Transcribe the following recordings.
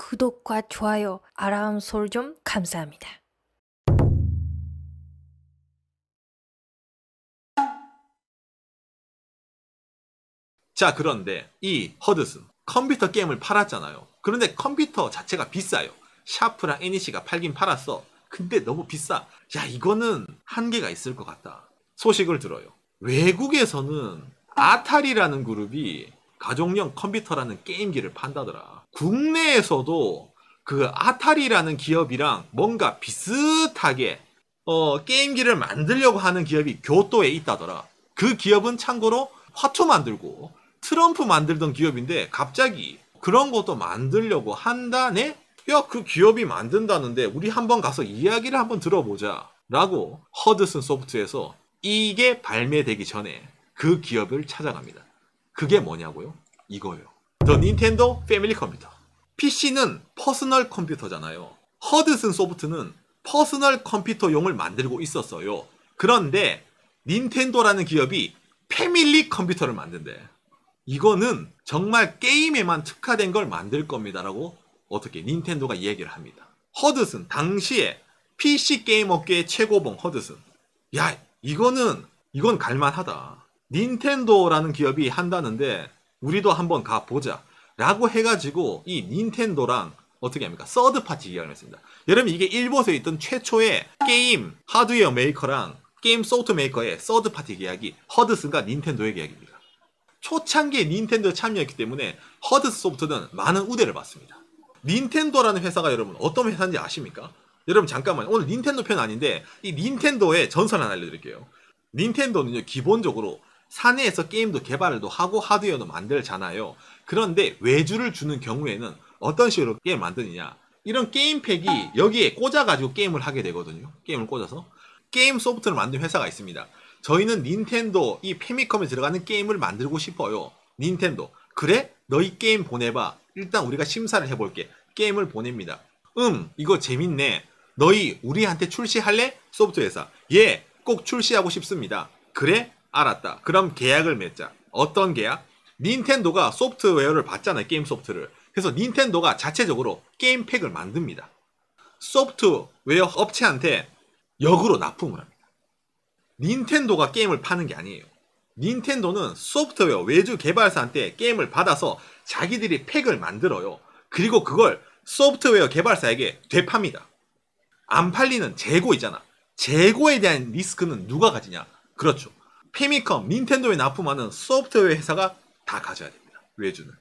구독과 좋아요, 알람 설정 감사합니다. 자, 그런데 이 허드슨 컴퓨터 게임을 팔았잖아요. 그런데 컴퓨터 자체가 비싸요. 샤프랑 애니시가 팔긴 팔았어. 근데 너무 비싸. 야, 이거는 한계가 있을 것 같다. 소식을 들어요. 외국에서는 아타리라는 그룹이 가족용 컴퓨터라는 게임기를 판다더라. 국내에서도 그 아타리라는 기업이랑 뭔가 비슷하게 게임기를 만들려고 하는 기업이 교토에 있다더라. 그 기업은 참고로 화투 만들고 트럼프 만들던 기업인데 갑자기 그런 것도 만들려고 한다네? 야, 그 기업이 만든다는데 우리 한번 가서 이야기를 한번 들어보자 라고 허드슨 소프트에서 이게 발매되기 전에 그 기업을 찾아갑니다. 그게 뭐냐고요? 이거예요. 더 닌텐도 패밀리 컴퓨터. PC는 퍼스널 컴퓨터잖아요. 허드슨 소프트는 퍼스널 컴퓨터용을 만들고 있었어요. 그런데 닌텐도라는 기업이 패밀리 컴퓨터를 만든대. 이거는 정말 게임에만 특화된 걸 만들 겁니다라고 어떻게 닌텐도가 이야기를 합니다. 허드슨 당시에 PC 게임 업계의 최고봉 허드슨. 야, 이건 갈만하다. 닌텐도라는 기업이 한다는데 우리도 한번 가보자 라고 해가지고 이 닌텐도랑 어떻게 합니까? 서드 파티 계약을 했습니다. 여러분, 이게 일본에 있던 최초의 게임 하드웨어 메이커랑 게임 소프트 메이커의 서드 파티 계약이 허드슨과 닌텐도의 계약입니다. 초창기에 닌텐도에 참여했기 때문에 허드슨 소프트는 많은 우대를 받습니다. 닌텐도라는 회사가 여러분 어떤 회사인지 아십니까? 여러분 잠깐만, 오늘 닌텐도 편 아닌데 이 닌텐도의 전설 하나 알려드릴게요. 닌텐도는요, 기본적으로 사내에서 게임도 개발도 하고 하드웨어도 만들잖아요. 그런데 외주를 주는 경우에는 어떤 식으로 게임을 만드느냐, 이런 게임팩이 여기에 꽂아가지고 게임을 하게 되거든요. 게임을 꽂아서 게임 소프트를 만든 회사가 있습니다. 저희는 닌텐도 이 패미컴에 들어가는 게임을 만들고 싶어요. 닌텐도, 그래? 너희 게임 보내봐. 일단 우리가 심사를 해볼게. 게임을 보냅니다. 이거 재밌네. 너희 우리한테 출시할래? 소프트 회사. 예, 꼭 출시하고 싶습니다. 그래? 알았다. 그럼 계약을 맺자. 어떤 계약? 닌텐도가 소프트웨어를 받잖아요. 게임 소프트를. 그래서 닌텐도가 자체적으로 게임팩을 만듭니다. 소프트웨어 업체한테 역으로 납품을 합니다. 닌텐도가 게임을 파는 게 아니에요. 닌텐도는 소프트웨어 외주 개발사한테 게임을 받아서 자기들이 팩을 만들어요. 그리고 그걸 소프트웨어 개발사에게 되팝니다. 안 팔리는 재고 있잖아. 재고에 대한 리스크는 누가 가지냐? 그렇죠. 패미컴, 닌텐도에 납품하는 소프트웨어 회사가 다 가져야 됩니다. 외주는.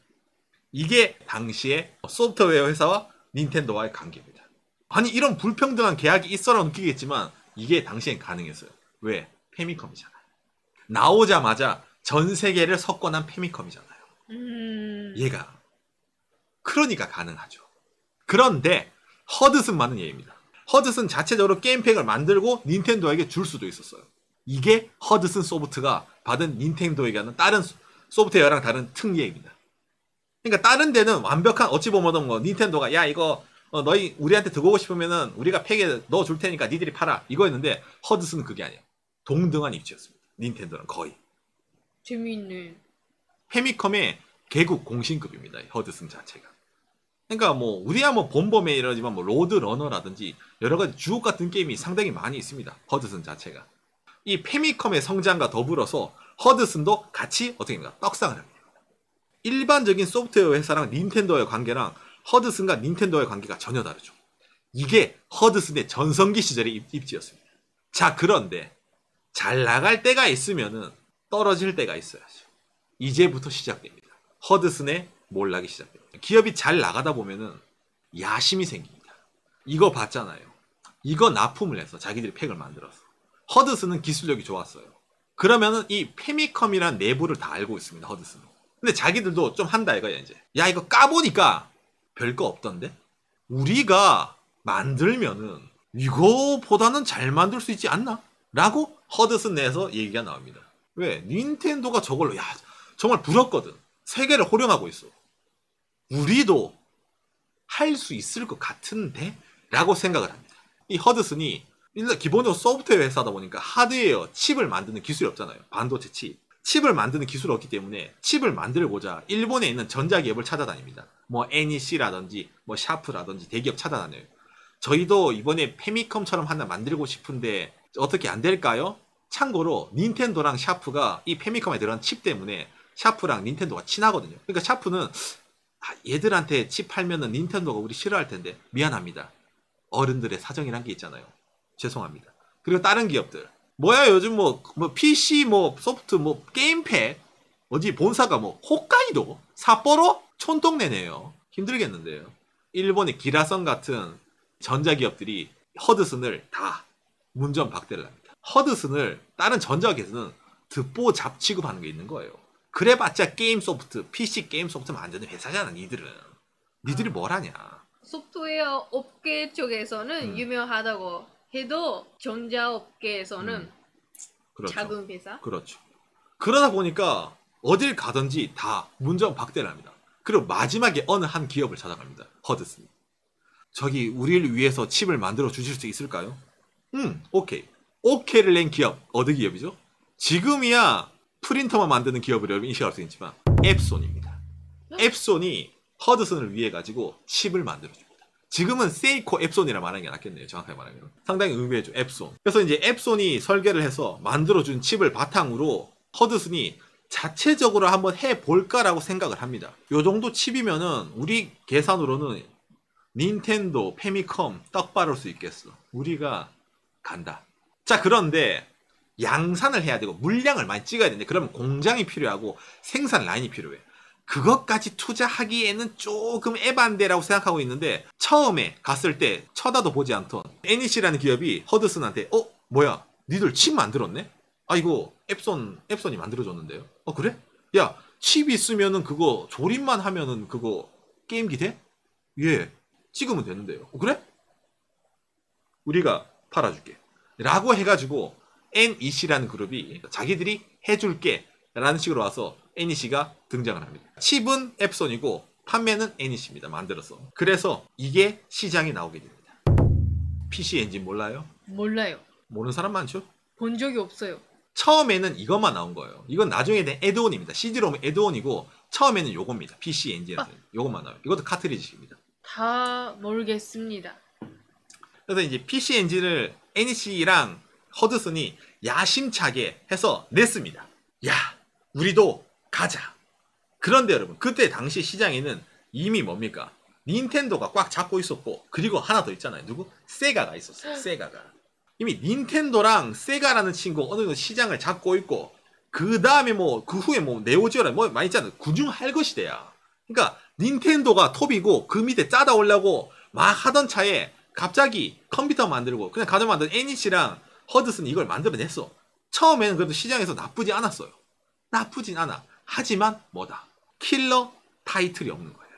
이게 당시에 소프트웨어 회사와 닌텐도와의 관계입니다. 아니, 이런 불평등한 계약이 있어라 느끼겠지만 이게 당시엔 가능했어요. 왜? 패미컴이잖아요. 나오자마자 전 세계를 석권한 패미컴이잖아요. 얘가. 그러니까 가능하죠. 그런데 허드슨만은 예입니다. 허드슨 자체적으로 게임팩을 만들고 닌텐도에게 줄 수도 있었어요. 이게 허드슨 소프트가 받은 닌텐도에게 하는 다른 소프트웨어랑 다른 특례입니다. 그러니까 다른 데는 완벽한, 어찌 보면 뭐 닌텐도가 야 이거 너희 우리한테 들고 오고 싶으면은 우리가 팩에 넣어줄 테니까 니들이 팔아 이거였는데 허드슨은 그게 아니에요. 동등한 입지였습니다. 닌텐도는 거의. 재미있네. 패미컴의 개국 공신급입니다. 허드슨 자체가. 그러니까 뭐 우리야 뭐 본범에 이러지만 뭐 로드 러너라든지 여러 가지 주옥 같은 게임이 상당히 많이 있습니다. 허드슨 자체가. 이 패미컴의 성장과 더불어서 허드슨도 같이 어떻게 합니까? 떡상을 합니다. 일반적인 소프트웨어 회사랑 닌텐도의 관계랑 허드슨과 닌텐도의 관계가 전혀 다르죠. 이게 허드슨의 전성기 시절의 입지였습니다. 자, 그런데 잘 나갈 때가 있으면은 떨어질 때가 있어야죠. 이제부터 시작됩니다. 허드슨의 몰락이 시작됩니다. 기업이 잘 나가다 보면은 야심이 생깁니다. 이거 봤잖아요. 이거 납품을 해서 자기들이 팩을 만들어서. 허드슨은 기술력이 좋았어요. 그러면은 이 패미컴이란 내부를 다 알고 있습니다. 허드슨은. 근데 자기들도 좀 한다 이거야 이제. 야, 이거 까보니까 별거 없던데? 우리가 만들면은 이거보다는 잘 만들 수 있지 않나? 라고 허드슨 내에서 얘기가 나옵니다. 왜? 닌텐도가 저걸로 야 정말 부럽거든. 세계를 호령하고 있어. 우리도 할 수 있을 것 같은데? 라고 생각을 합니다. 이 허드슨이 일단 기본적으로 소프트웨어 회사다 보니까 하드웨어, 칩을 만드는 기술이 없잖아요. 반도체 칩. 칩을 만드는 기술이 없기 때문에 칩을 만들고자 일본에 있는 전자기업을 찾아다닙니다. 뭐 NEC라든지 뭐 샤프라든지 대기업 찾아다녀요. 저희도 이번에 페미컴처럼 하나 만들고 싶은데 어떻게 안 될까요? 참고로 닌텐도랑 샤프가 이 페미컴에 들어간 칩 때문에 샤프랑 닌텐도가 친하거든요. 그러니까 샤프는 얘들한테 칩 팔면은 닌텐도가 우리 싫어할 텐데 미안합니다. 어른들의 사정이란 게 있잖아요. 죄송합니다. 그리고 다른 기업들 뭐야 요즘 뭐 PC 뭐 소프트 뭐 게임팩 어디 본사가 뭐 홋카이도 삿포로 촌동네네요. 힘들겠는데요. 일본의 기라성 같은 전자기업들이 허드슨을 다 문전박대를 합니다. 허드슨을 다른 전자기업에서는 듣보 잡 취급하는 게 있는 거예요. 그래봤자 게임 소프트, PC 게임 소프트 만드는 회사잖아, 니들은. 니들이 뭘 하냐. 소프트웨어 업계 쪽에서는 유명하다고 해도 전자업계에서는 그렇죠. 작은 회사? 그렇죠. 그러다 보니까 어딜 가든지 다 문전박대를 합니다. 그리고 마지막에 어느 한 기업을 찾아갑니다. 허드슨. 저기 우리를 위해서 칩을 만들어 주실 수 있을까요? 오케이. 오케이를 낸 기업 어느 기업이죠? 지금이야 프린터만 만드는 기업을 여러분 인식할 수 있지만 앱손입니다. 앱손이 허드슨을 위해 가지고 칩을 만들어 줍니다. 지금은 세이코 앱손이라 말하는 게 낫겠네요. 정확하게 말하면. 상당히 의미해줘 앱손. 그래서 이제 앱손이 설계를 해서 만들어준 칩을 바탕으로 허드슨이 자체적으로 한번 해볼까라고 생각을 합니다. 요 정도 칩이면은 우리 계산으로는 닌텐도, 페미컴 떡 바를 수 있겠어. 우리가 간다. 자, 그런데 양산을 해야 되고 물량을 많이 찍어야 되는데 그러면 공장이 필요하고 생산 라인이 필요해. 그것까지 투자하기에는 조금 에반데라고 생각하고 있는데 처음에 갔을 때 쳐다도 보지 않던 NEC라는 기업이 허드슨한테 뭐야 니들 칩 만들었네? 아 이거 앱손이 만들어줬는데요. 그래? 야 칩 있으면은 그거 조립만 하면은 그거 게임기 돼? 예 찍으면 되는데요. 그래? 우리가 팔아줄게 라고 해가지고 NEC라는 그룹이 자기들이 해줄게 라는 식으로 와서 NEC가 등장을 합니다. 칩은 앱손이고 판매는 NEC입니다. 만들어서. 그래서 이게 시장에 나오게 됩니다. PC 엔진 몰라요? 몰라요. 모르는 사람 많죠? 본 적이 없어요. 처음에는 이것만 나온 거예요. 이건 나중에 된 애드온입니다. CD롬 애드온이고 처음에는 요겁니다. PC 엔진에서 요것만 나와요. 이것도 카트리지입니다. 다 모르겠습니다. 그래서 이제 PC 엔진을 NEC랑 허드슨이 야심차게 해서 냈습니다. 야, 우리도 가자. 그런데 여러분, 그때 당시 시장에는 이미 뭡니까? 닌텐도가 꽉 잡고 있었고, 그리고 하나 더 있잖아요. 누구? 세가가 있었어요. 세가가. 이미 닌텐도랑 세가라는 친구가 어느 정도 시장을 잡고 있고, 그 다음에 그 후에 네오지오라 많이 있잖아요. 군중할 것이대야. 그러니까 닌텐도가 톱이고, 그 밑에 짜다 오려고 막 하던 차에 갑자기 컴퓨터 만들고, 그냥 가져 만든 NEC랑 허드슨이 이걸 만들어냈어. 처음에는 그래도 시장에서 나쁘지 않았어요. 나쁘진 않아. 하지만 뭐다? 킬러 타이틀이 없는 거예요.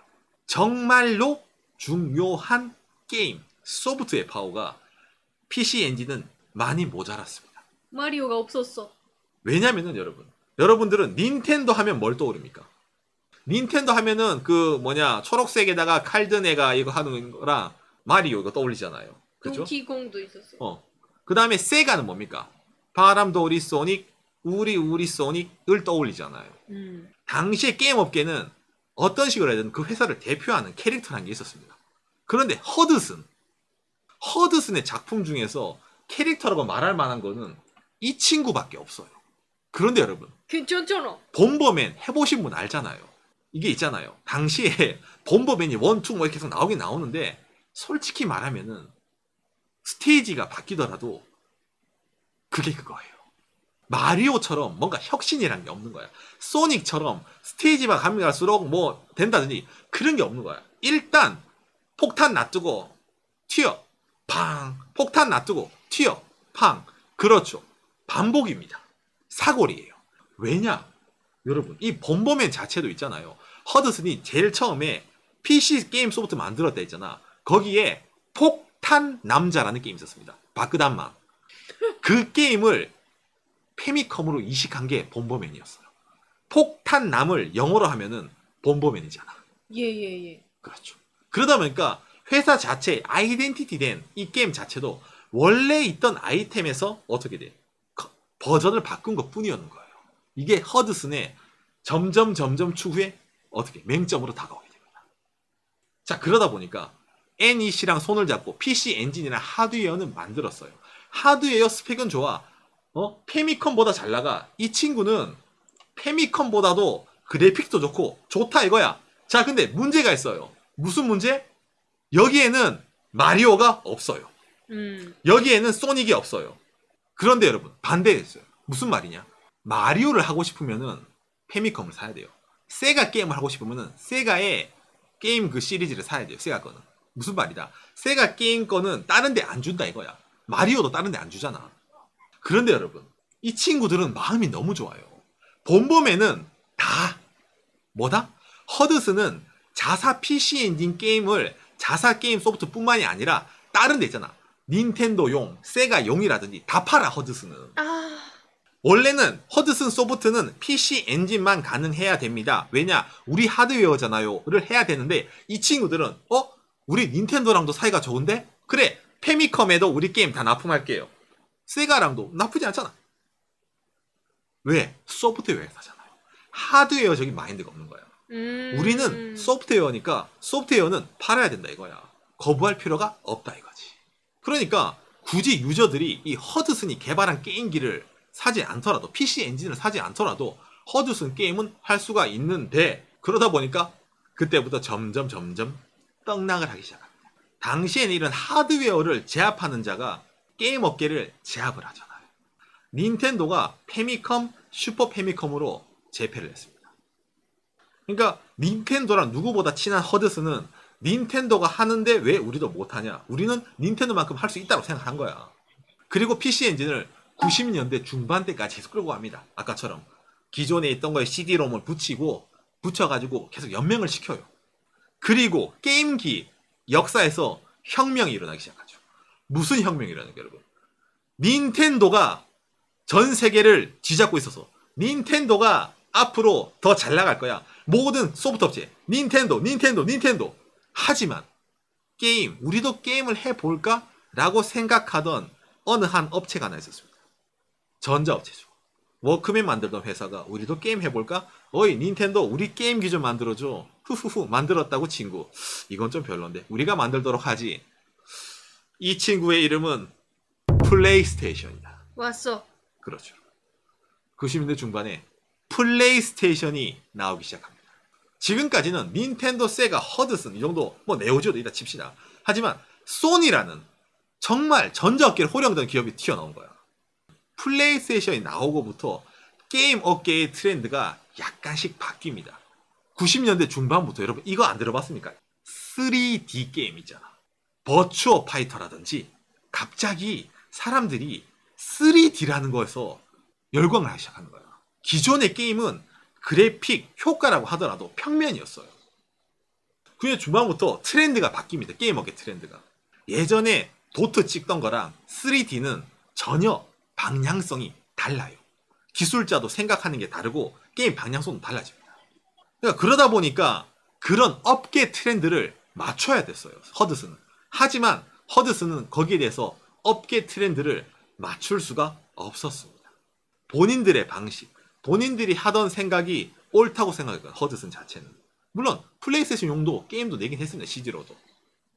정말로 중요한 게임, 소프트의 파워가 PC 엔진은 많이 모자랐습니다. 마리오가 없었어. 왜냐면은 여러분들은 닌텐도 하면 뭘 떠오릅니까? 닌텐도 하면은 초록색에다가 칼드네가 이거 하는 거랑 마리오 이거 떠올리잖아요. 그죠? 동키콩도 있었어. 그 다음에 세가는 뭡니까? 바람돌이 소닉, 우리 소닉을 떠올리잖아요. 당시에 게임 업계는 어떤 식으로 해든 그 회사를 대표하는 캐릭터라는 게 있었습니다. 그런데 허드슨의 작품 중에서 캐릭터라고 말할 만한 거는 이 친구밖에 없어요. 그런데 여러분, 괜찮잖아. bomberman 해보신 분 알잖아요. 이게 있잖아요. 당시에 bomberman이 1, 2 이렇게 계속 나오긴 나오는데 솔직히 말하면은 스테이지가 바뀌더라도 그게 그거예요. 마리오처럼 뭔가 혁신이라는 게 없는 거야. 소닉처럼 스테이지만 가면 갈수록 된다든지 그런 게 없는 거야. 일단 폭탄 놔두고 튀어 팡 폭탄 놔두고 튀어 팡 그렇죠. 반복입니다. 사골이에요. 왜냐? 여러분 이 범버맨 자체도 있잖아요. 허드슨이 제일 처음에 PC 게임 소프트 만들었다 했잖아. 거기에 폭탄 남자라는 게임이 있었습니다. 바크단마. 그 게임을 페미컴으로 이식한 게 bomberman이었어요. 폭탄남을 영어로 하면은 bomberman이잖아. 예. 그렇죠. 그러다 보니까 회사 자체 아이덴티티 된 이 게임 자체도 원래 있던 아이템에서 어떻게 돼? 버전을 바꾼 것 뿐이었는 거예요. 이게 허드슨의 점점 추후에 어떻게 맹점으로 다가오게 됩니다. 자, 그러다 보니까 NEC랑 손을 잡고 PC 엔진이랑 하드웨어는 만들었어요. 하드웨어 스펙은 좋아. 페미컴보다 잘 나가. 이 친구는 페미컴보다도 그래픽도 좋고 좋다 이거야. 자, 근데 문제가 있어요. 무슨 문제? 여기에는 마리오가 없어요. 여기에는 소닉이 없어요. 그런데 여러분, 반대했어요. 무슨 말이냐? 마리오를 하고 싶으면은 페미컴을 사야 돼요. 세가 게임을 하고 싶으면은 세가의 게임 그 시리즈를 사야 돼요. 세가 거는. 무슨 말이다? 세가 게임 거는 다른 데 안 준다 이거야. 마리오도 다른 데 안 주잖아. 그런데 여러분, 이 친구들은 마음이 너무 좋아요. 본범에는 다 뭐다? 허드슨은 자사 PC 엔진 게임을 자사 게임 소프트뿐만이 아니라 다른 데 있잖아. 닌텐도용, 세가용이라든지 다 팔아 허드슨은. 원래는 허드슨 소프트는 PC 엔진만 가능해야 됩니다. 왜냐? 우리 하드웨어잖아요.를 해야 되는데 이 친구들은 우리 닌텐도랑도 사이가 좋은데? 그래, 페미컴에도 우리 게임 다 납품할게요. 세가랑도 나쁘지 않잖아. 왜? 소프트웨어 회사잖아요. 하드웨어적인 마인드가 없는 거야. 우리는 소프트웨어니까 소프트웨어는 팔아야 된다 이거야. 거부할 필요가 없다 이거지. 그러니까 굳이 유저들이 이 허드슨이 개발한 게임기를 사지 않더라도, PC 엔진을 사지 않더라도 허드슨 게임은 할 수가 있는데, 그러다 보니까 그때부터 점점 떡락을 하기 시작합니다. 당시에는 이런 하드웨어를 제압하는 자가 게임 업계를 제압을 하잖아요. 닌텐도가 페미컴, 슈퍼 페미컴으로 재패를 했습니다. 그러니까 닌텐도랑 누구보다 친한 허드슨은 닌텐도가 하는데 왜 우리도 못하냐? 우리는 닌텐도만큼 할 수 있다고 생각한 거야. 그리고 PC 엔진을 90년대 중반대까지 계속 끌고 갑니다. 아까처럼 기존에 있던 거에 CD롬을 붙여가지고 계속 연명을 시켜요. 그리고 게임기 역사에서 혁명이 일어나기 시작하죠. 무슨 혁명이 일어나는 거예요, 여러분? 닌텐도가 전 세계를 뒤잡고 있어서 닌텐도가 앞으로 더 잘 나갈 거야. 모든 소프트 업체 닌텐도. 하지만 우리도 게임을 해볼까? 라고 생각하던 어느 한 업체가 하나 있었습니다. 전자업체죠. 워크맨 만들던 회사가 우리도 게임 해볼까? 어이 닌텐도 우리 게임기 좀 만들어줘. 후후후 만들었다고 친구. 이건 좀 별론데 우리가 만들도록 하지. 이 친구의 이름은 플레이스테이션이다. 왔어. 그렇죠. 90년대 중반에 플레이스테이션이 나오기 시작합니다. 지금까지는 닌텐도, 세가, 허드슨 이 정도 네오지오도 있다 칩시다. 하지만 소니라는 정말 전자업계를 호령던 기업이 튀어나온 거야. 플레이스테이션이 나오고부터 게임 업계의 트렌드가 약간씩 바뀝니다. 90년대 중반부터 여러분 이거 안 들어봤습니까? 3D 게임 있잖아. 버추어 파이터라든지 갑자기 사람들이 3D라는 거에서 열광을 하기 시작하는 거야. 기존의 게임은 그래픽 효과라고 하더라도 평면이었어요. 그게 중반부터 트렌드가 바뀝니다. 게임 업계 트렌드가. 예전에 도트 찍던 거랑 3D는 전혀 방향성이 달라요. 기술자도 생각하는 게 다르고 게임 방향성도 달라집니다. 그러니까 그러다 보니까 그런 업계 트렌드를 맞춰야 됐어요. 허드슨은. 하지만 허드슨은 거기에 대해서 업계 트렌드를 맞출 수가 없었습니다. 본인들의 방식, 본인들이 하던 생각이 옳다고 생각했거든요. 허드슨 자체는. 물론 플레이스테이션용도 게임도 내긴 했습니다. CD로도.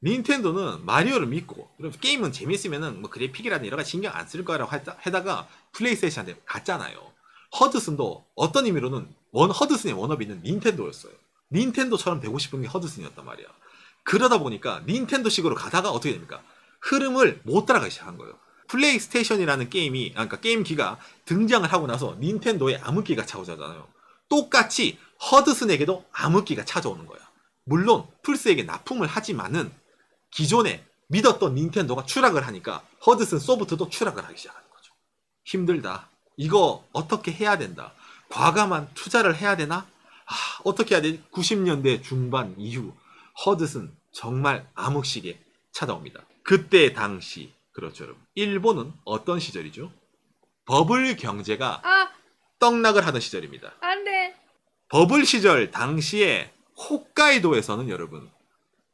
닌텐도는 마리오를 믿고 게임은 재밌으면은 그래픽이라든 여러 가지 신경 안 쓸 거라고 하다가 플레이스테이션한테 갔잖아요. 허드슨도 어떤 의미로는 허드슨의 워너비는 닌텐도였어요. 닌텐도처럼 되고 싶은 게 허드슨이었단 말이야. 그러다 보니까 닌텐도식으로 가다가 어떻게 됩니까? 흐름을 못 따라가기 시작한 거예요. 플레이스테이션이라는 그러니까 게임기가 등장을 하고 나서 닌텐도에 암흑기가 찾아오잖아요. 똑같이 허드슨에게도 암흑기가 찾아오는 거야. 물론 플스에게 납품을 하지만은 기존에 믿었던 닌텐도가 추락을 하니까 허드슨 소프트도 추락을 하기 시작하는 거죠. 힘들다. 이거 어떻게 해야 된다. 과감한 투자를 해야 되나? 어떻게 해야 되지? 90년대 중반 이후 허드슨 정말 암흑시기에 찾아옵니다. 그때 당시 그렇죠 여러분. 일본은 어떤 시절이죠? 버블 경제가 떡락을 하던 시절입니다. 안 돼. 버블 시절 당시에 홋카이도에서는 여러분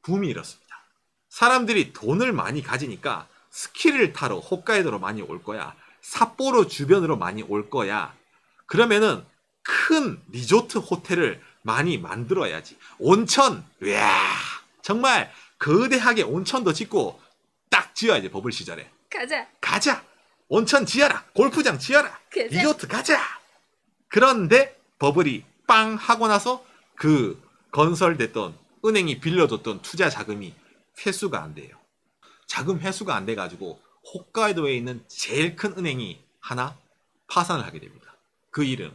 붐이 일었습니다. 사람들이 돈을 많이 가지니까 스키를 타러 홋카이도로 많이 올 거야. 삿포로 주변으로 많이 올 거야. 그러면은 큰 리조트 호텔을 많이 만들어야지. 온천, 이야, 정말 거대하게 온천도 짓고 딱 지어야지, 버블 시절에. 가자. 온천 지어라. 골프장 지어라. 리조트 가자. 그런데 버블이 빵 하고 나서 그 건설됐던 은행이 빌려줬던 투자 자금이 회수가 안 돼요. 자금 회수가 안 돼가지고 홋카이도에 있는 제일 큰 은행이 하나 파산을 하게 됩니다. 그 이름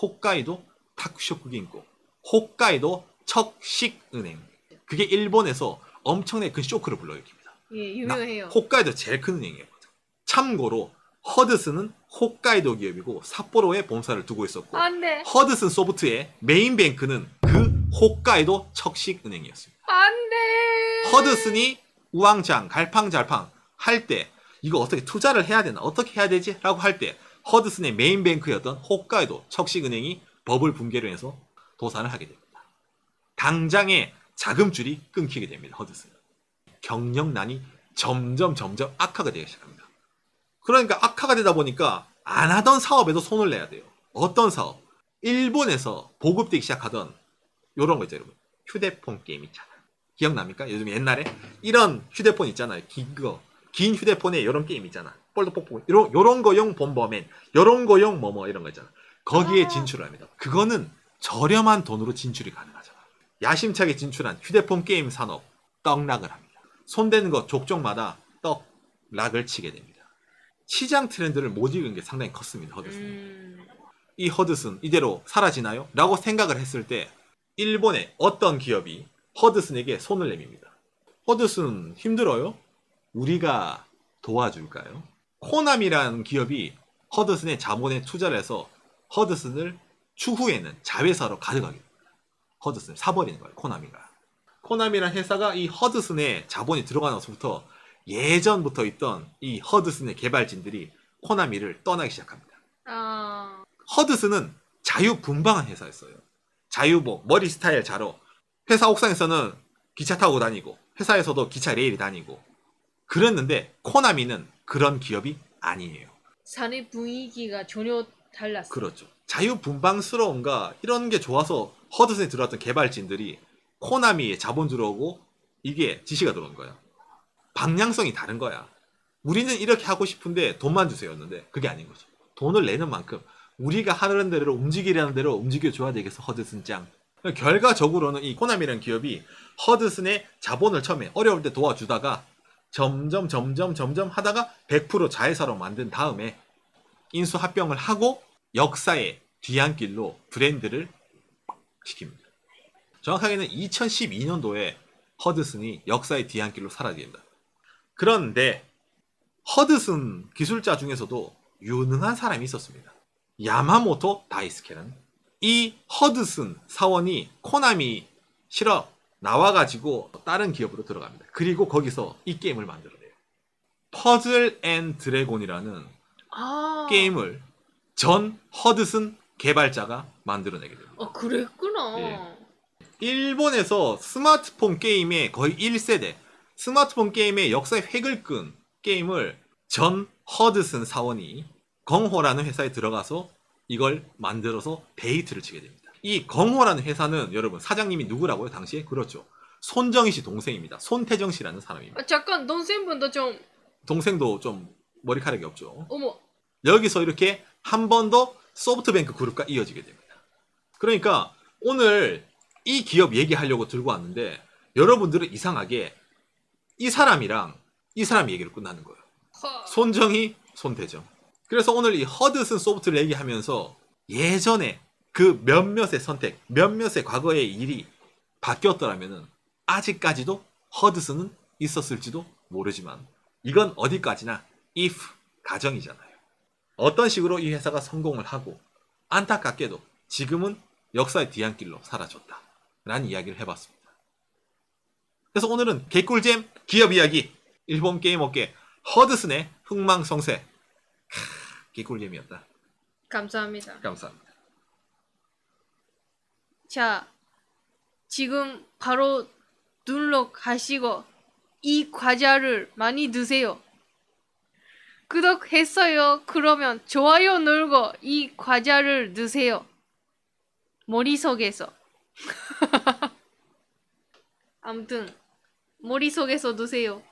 홋카이도 타쿠쇼쿠 긴코, 홋카이도 척식은행. 그게 일본에서 엄청나게 큰 쇼크를 불러일으킵니다. 예, 유명해요. 홋카이도 제일 큰 은행이에요. 참고로 허드슨은 홋카이도 기업이고 삿포로에 본사를 두고 있었고, 안 돼. 허드슨 소프트의 메인 뱅크는 그 홋카이도 척식은행이었습니다. 안 돼. 허드슨이 우왕좌왕 갈팡잘팡 할 때 이거 어떻게 투자를 해야 되나, 어떻게 해야 되지? 라고 할 때 허드슨의 메인 뱅크였던 홋카이도 척식은행이 버블 붕괴로 해서 도산을 하게 됩니다. 당장의 자금줄이 끊기게 됩니다. 허드슨. 경영난이 점점 악화가 되기 시작합니다. 그러니까 악화가 되다 보니까 안 하던 사업에도 손을 내야 돼요. 어떤 사업? 일본에서 보급되기 시작하던 요런 거 있죠, 여러분. 휴대폰 게임 있잖아. 기억납니까? 요즘 옛날에 이런 휴대폰 있잖아요. 긴 휴대폰에 이런 게임 있잖아. 볼드폭폭 요런 거용 bomberman, 요런 거용 뭐뭐 이런 거 있잖아. 거기에 진출을 합니다. 그거는 저렴한 돈으로 진출이 가능하잖아. 야심차게 진출한 휴대폰 게임 산업 떡락을 합니다. 손대는 것 족족마다 떡락을 치게 됩니다. 시장 트렌드를 못 읽은 게 상당히 컸습니다. 허드슨. 이 허드슨 이대로 사라지나요? 라고 생각을 했을 때 일본의 어떤 기업이 허드슨에게 손을 내밉니다. 허드슨 힘들어요? 우리가 도와줄까요? 코나미라는 기업이 허드슨의 자본에 투자를 해서 허드슨을 추후에는 자회사로 가져가게 됩니다. 허드슨을 사버리는 거예요. 코나미가. 코나미라는 회사가 이 허드슨의 자본이 들어가면서부터 예전부터 있던 이 허드슨의 개발진들이 코나미를 떠나기 시작합니다. 허드슨은 자유분방한 회사였어요. 자유복, 머리 스타일 자로 회사 옥상에서는 기차 타고 다니고 회사에서도 기차 레일이 다니고 그랬는데 코나미는 그런 기업이 아니에요. 사내 분위기가 전혀 달랐어요. 그렇죠. 자유분방스러움과 이런 게 좋아서 허드슨에 들어왔던 개발진들이 코나미에 자본 들어오고 이게 지시가 들어온 거야. 방향성이 다른 거야. 우리는 이렇게 하고 싶은데 돈만 주세요였는데 그게 아닌 거죠. 돈을 내는 만큼 우리가 하는 대로 움직이려는 대로 움직여줘야 되겠어. 허드슨 짱. 결과적으로는 이 코나미라는 기업이 허드슨의 자본을 처음에 어려울 때 도와주다가 점점 하다가 100% 자회사로 만든 다음에 인수합병을 하고 역사의 뒤안길로 브랜드를 시킵니다. 정확하게는 2012년도에 허드슨이 역사의 뒤안길로 사라지게 됩니다. 그런데 허드슨 기술자 중에서도 유능한 사람이 있었습니다. 야마모토 다이스케는 이 허드슨 사원이 코나미 실업 나와가지고 다른 기업으로 들어갑니다. 그리고 거기서 이 게임을 만들어내요. 퍼즐 앤 드래곤이라는 게임을 전 허드슨 개발자가 만들어내게 됩니다. 그랬구나. 예. 일본에서 스마트폰 게임의 거의 1세대, 스마트폰 게임의 역사의 획을 끈 게임을 전 허드슨 사원이 건호라는 회사에 들어가서 이걸 만들어서 데이트를 치게 됩니다. 이 건호라는 회사는 여러분 사장님이 누구라고요? 당시에? 그렇죠. 손정희 씨 동생입니다. 손태정 씨라는 사람입니다. 잠깐 동생분도 좀 동생도 좀 머리카락이 없죠. 어머. 여기서 이렇게 한 번 더 소프트뱅크 그룹과 이어지게 됩니다. 그러니까 오늘 이 기업 얘기하려고 들고 왔는데 여러분들은 이상하게 이 사람이랑 이 사람 얘기로 끝나는 거예요. 손정희, 손태정. 그래서 오늘 이 허드슨 소프트를 얘기하면서 예전에 그 몇몇의 선택, 몇몇의 과거의 일이 바뀌었더라면 아직까지도 허드슨은 있었을지도 모르지만 이건 어디까지나 if 가정이잖아요. 어떤 식으로 이 회사가 성공을 하고 안타깝게도 지금은 역사의 뒤안길로 사라졌다 라는 이야기를 해봤습니다. 그래서 오늘은 개꿀잼 기업 이야기, 일본 게임 업계 허드슨의 흥망성쇠. 개꿀잼이었다. 감사합니다. 감사합니다. 자, 지금 바로 눌러 가시고 이 과자를 많이 드세요. 구독했어요. 그러면 좋아요 누르고 이 과자를 드세요. 머릿속에서. 아무튼 머릿속에서 드세요.